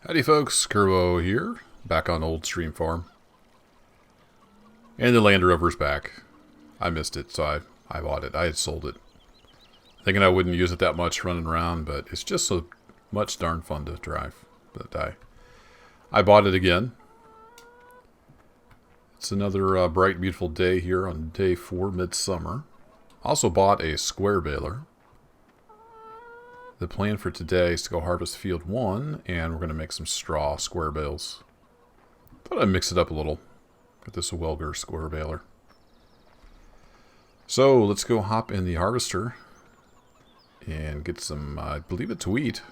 Howdy folks, Curvo here, back on Old Stream Farm. And the Land Rover's back. I missed it, so I bought it. I had sold it. Thinking I wouldn't use it that much running around, but it's just so much darn fun to drive. But I bought it again. It's another bright, beautiful day here on day 4, midsummer. Also bought a square baler. The plan for today is to go harvest field 1, and we're going to make some straw square bales. Thought I'd mix it up a little. Got this Welger square baler. So let's go hop in the harvester and get some, I believe it's wheat.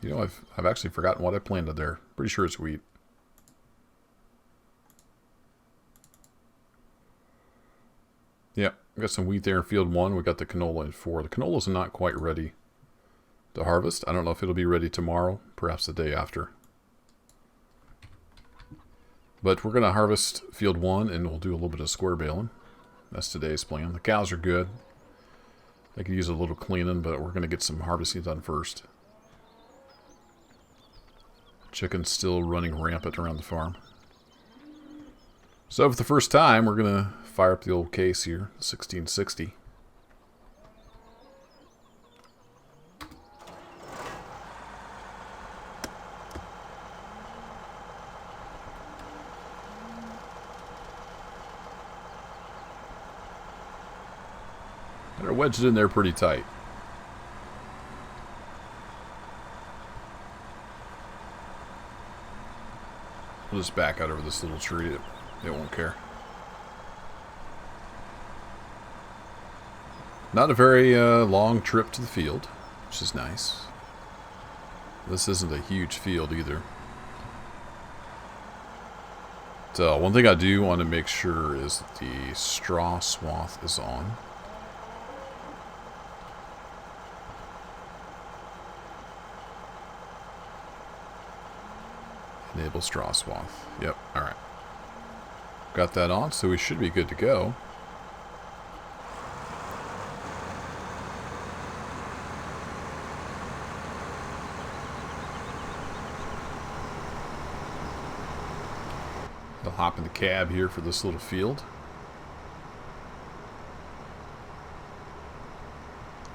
You know, I've actually forgotten what I planted there. Pretty sure it's wheat. Yep, got some wheat there in field 1. We got the canola in 4. The canola's not quite ready to harvest. I don't know if it'll be ready tomorrow, perhaps the day after. But we're going to harvest field 1 and we'll do a little bit of square baling. That's today's plan. The cows are good. They could use a little cleaning, but we're going to get some harvesting done first. Chicken's still running rampant around the farm. So for the first time, we're going to fire up the old case here, 1660. They're wedged in there pretty tight. We'll just back out over this little tree. It won't care. Not a very long trip to the field, which is nice. This isn't a huge field either. So one thing I do want to make sure is that the straw swath is on. Enable straw swath. Yep, alright. Got that on, so we should be good to go. I'll hop in the cab here for this little field.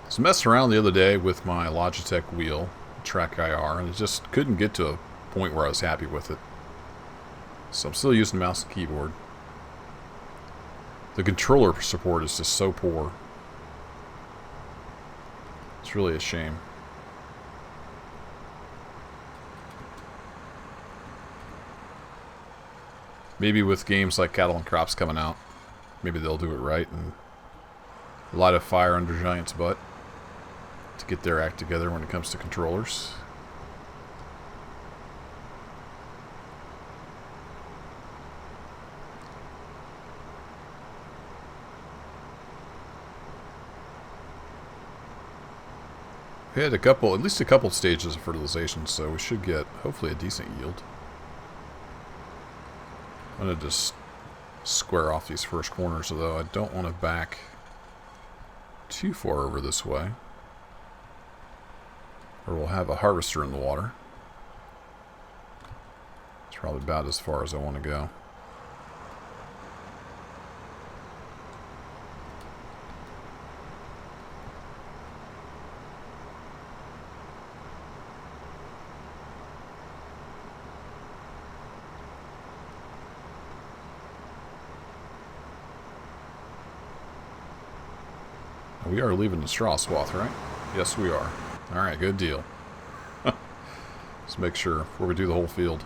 I was messing around the other day with my Logitech wheel, Track IR, and it just couldn't get to a point where I was happy with it. So I'm still using mouse and keyboard. The controller support is just so poor. It's really a shame. Maybe with games like Cattle and Crops coming out, maybe they'll do it right and light a fire under Giant's butt to get their act together when it comes to controllers. We had at least a couple stages of fertilization, so we should get, hopefully, a decent yield. I'm going to just square off these first corners, although I don't want to back too far over this way, or we'll have a harvester in the water. It's probably about as far as I want to go. We are leaving the straw swath, right? Yes, we are. Alright, good deal. Let's make sure before we do the whole field.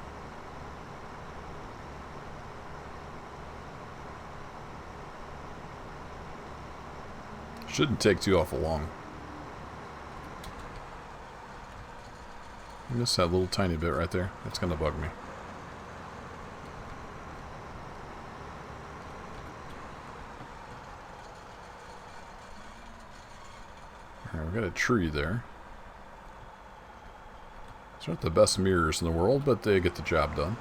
Shouldn't take too awful long. Just that little tiny bit right there. That's going to bug me. Alright, we've got a tree there. These aren't the best mirrors in the world, but they get the job done.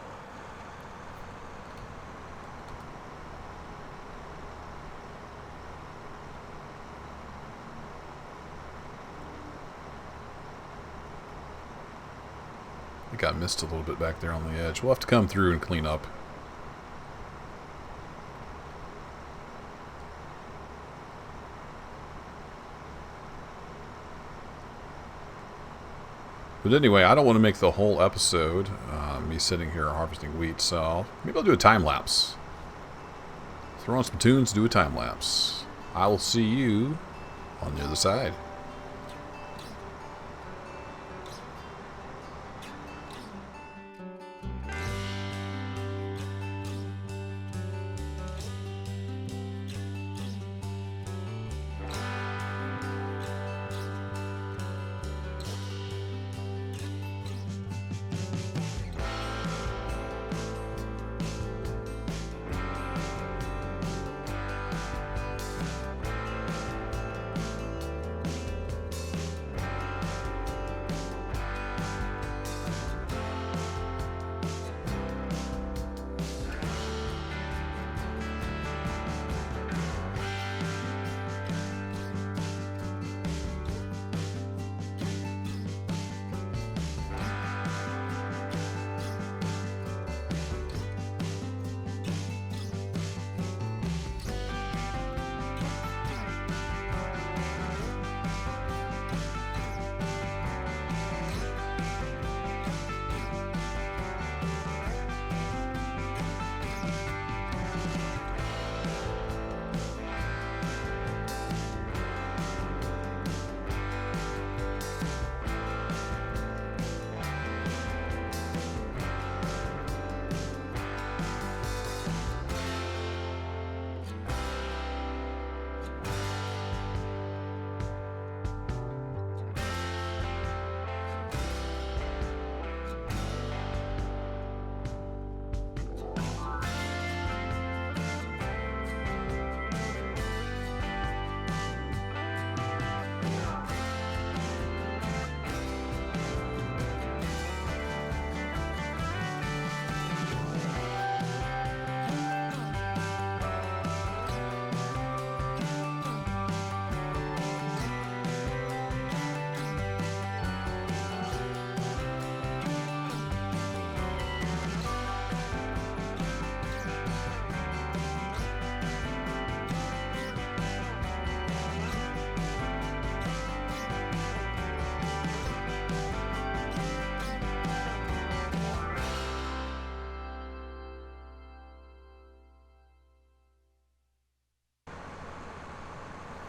think I missed a little bit back there on the edge. We'll have to come through and clean up. But anyway, I don't want to make the whole episode me sitting here harvesting wheat, so maybe I'll do a time lapse. Throw on some tunes, do a time lapse. I will see you on the other side.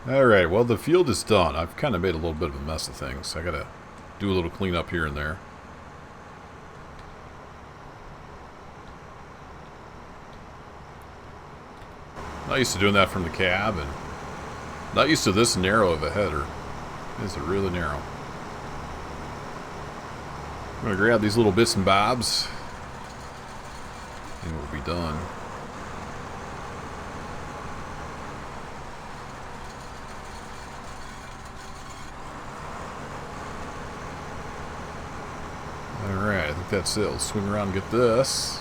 Alright, well the field is done. I've kind of made a little bit of a mess of things. I gotta do a little cleanup here and there. Not used to doing that from the cab, and not used to this narrow of a header. This is really narrow. I'm gonna grab these little bits and bobs, and we'll be done. Alright, I think that's it. Let's swing around and get this.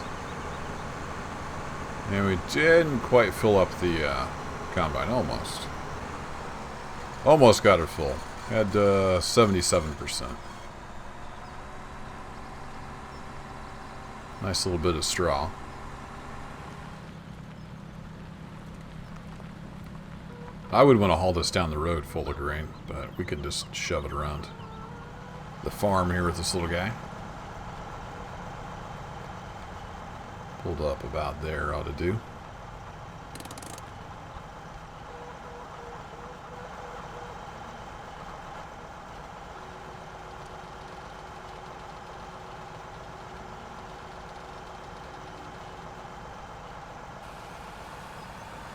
And we didn't quite fill up the combine. Almost. Almost got her full. Had 77%. Nice little bit of straw. I would want to haul this down the road full of grain, but we could just shove it around the farm here with this little guy. Pulled up about there, ought to do.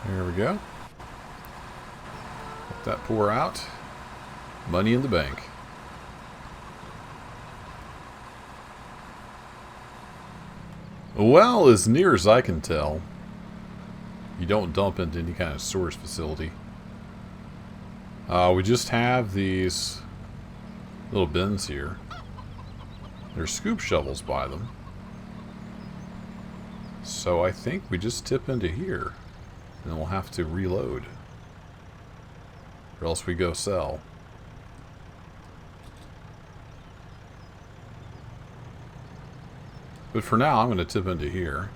There we go. Let that pour out. Money in the bank. Well, as near as I can tell, you don't dump into any kind of storage facility. We just have these little bins here. There's scoop shovels by them. So I think we just tip into here. And we'll have to reload. Or else we go sell. But for now, I'm going to tip into here.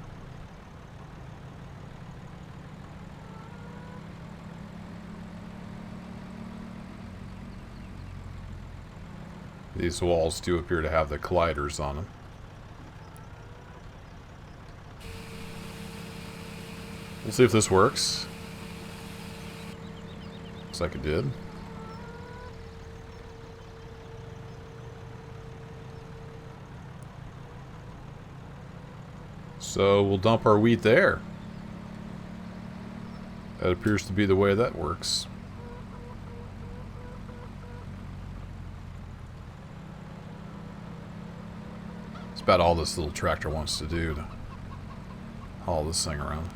These walls do appear to have the colliders on them. We'll see if this works. Looks like it did. So we'll dump our wheat there. That appears to be the way that works. It's about all this little tractor wants to do to haul this thing around.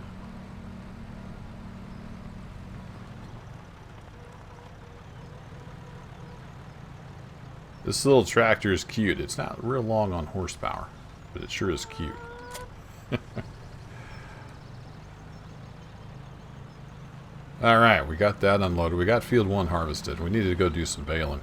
This little tractor is cute. It's not real long on horsepower, but it sure is cute. Alright, we got that unloaded. We got field 1 harvested. We need to go do some baling.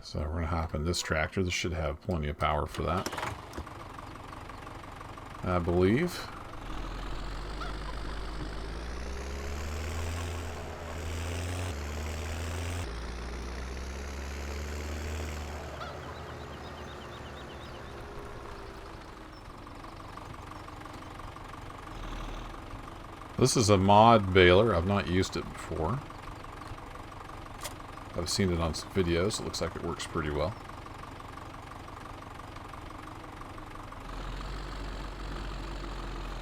So we're going to hop in this tractor. This should have plenty of power for that, I believe. This is a mod baler. I've not used it before. I've seen it on some videos. It looks like it works pretty well.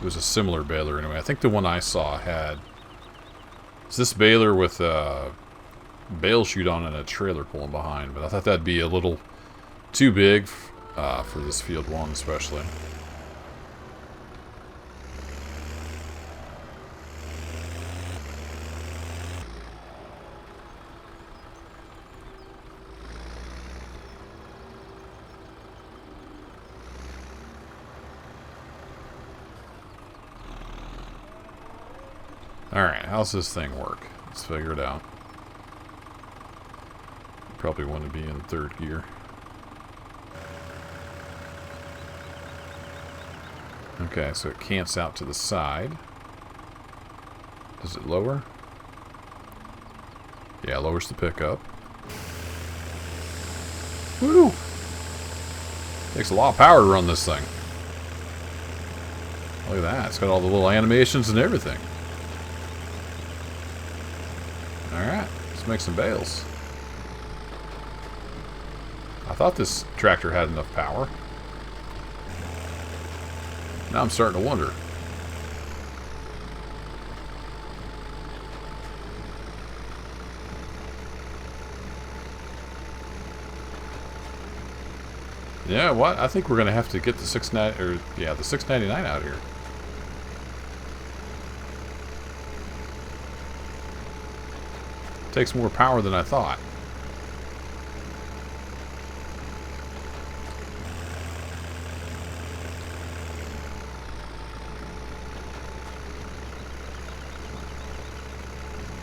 It was a similar baler anyway. I think the one I saw had... It's this baler with a bale chute on and a trailer pulling behind. But I thought that'd be a little too big for this field 1 especially. Alright, how's this thing work? Let's figure it out. Probably want to be in 3rd gear. Okay, so it cants out to the side. Does it lower? Yeah, lowers the pickup. Woo! Takes a lot of power to run this thing. Look at that, it's got all the little animations and everything. Alright, let's make some bales. I thought this tractor had enough power. Now I'm starting to wonder. Yeah, what? I think we're going to have to get the the 699 out here. Takes more power than I thought.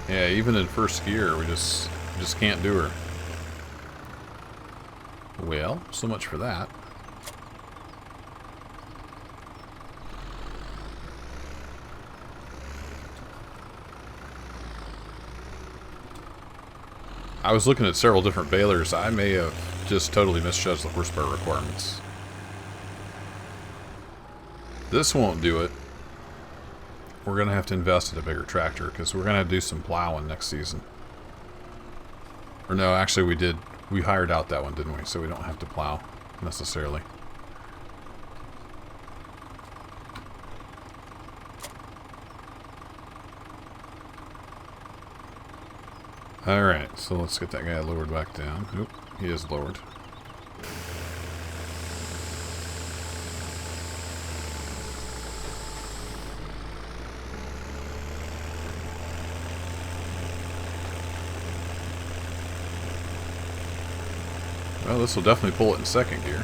Yeah, even in 1st gear, we just can't do her. Well, so much for that. I was looking at several different balers. I may have just totally misjudged the horsepower requirements. This won't do it. We're going to have to invest in a bigger tractor because we're going to do some plowing next season. Or no, actually we did. We hired out that one, didn't we? So we don't have to plow necessarily. Alright, so let's get that guy lowered back down. Oop, he is lowered. Well, this will definitely pull it in second gear.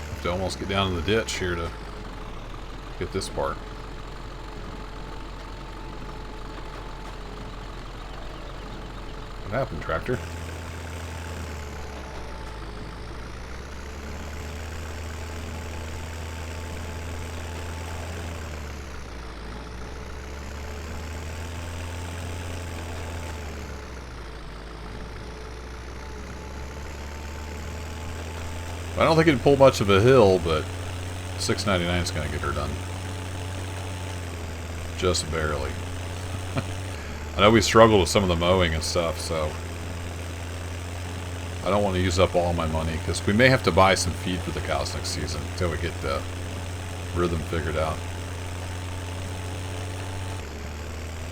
Have to almost get down in the ditch here to get this part. What happened, tractor? I don't think it'd pull much of a hill, but $6.99 is going to get her done. Just barely. I know we struggled with some of the mowing and stuff, so I don't want to use up all my money, because we may have to buy some feed for the cows next season until we get the rhythm figured out.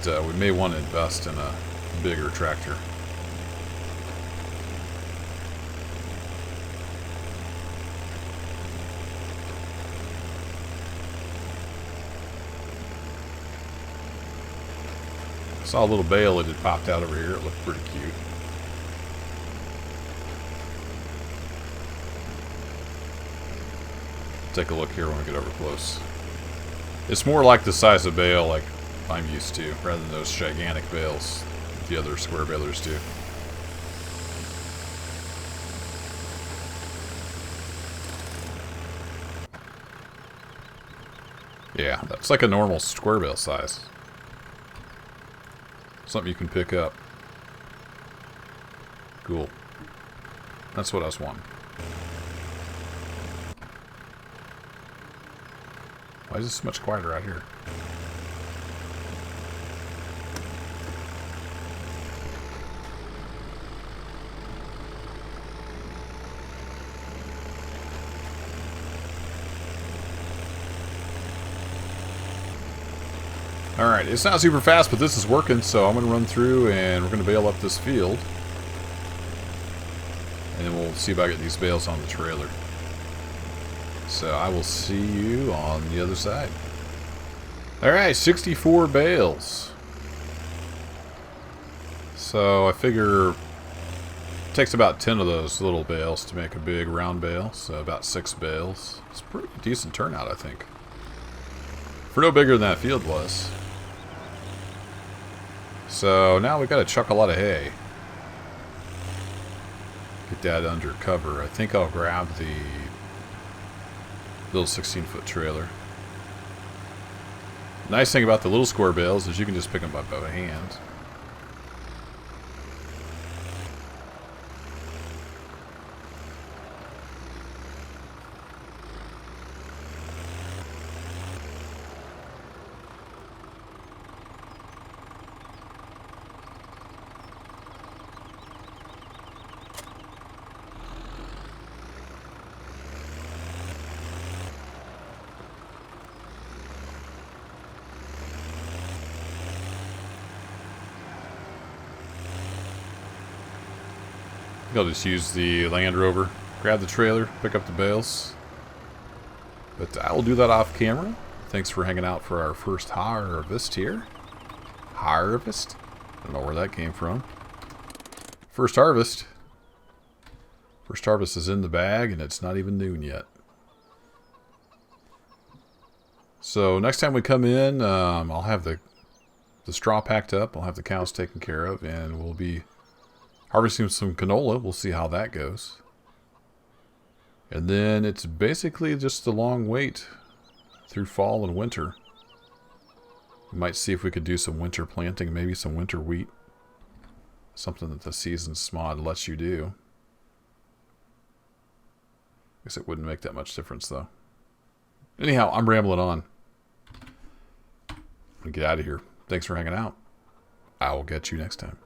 But, we may want to invest in a bigger tractor. Saw a little bale that had popped out over here. It looked pretty cute. Take a look here when we get over close. It's more like the size of bale like I'm used to, rather than those gigantic bales the other square balers do. Yeah, that's like a normal square bale size. Something you can pick up. Cool. That's what I was wanting. Why is it so much quieter out here? Alright, it's not super fast, but this is working, so I'm going to run through and we're going to bale up this field. And then we'll see about getting these bales on the trailer. So I will see you on the other side. Alright, 64 bales. So I figure it takes about 10 of those little bales to make a big round bale. So about 6 bales. It's a pretty decent turnout, I think. For no bigger than that field was. So now we got to chuck a lot of hay. Get that under cover. I think I'll grab the little 16-foot trailer. Nice thing about the little square bales is you can just pick them up by hand. I'll just use the Land Rover, grab the trailer, pick up the bales. But I will do that off camera. Thanks for hanging out for our first harvest here. Harvest? I don't know where that came from. First harvest. First harvest is in the bag and it's not even noon yet. So next time we come in, I'll have the straw packed up. I'll have the cows taken care of and we'll be harvesting some canola. We'll see how that goes. And then it's basically just a long wait through fall and winter. We might see if we could do some winter planting, maybe some winter wheat. Something that the season's mod lets you do. I guess it wouldn't make that much difference though. Anyhow, I'm rambling on. I'm gonna get out of here. Thanks for hanging out. I will get you next time.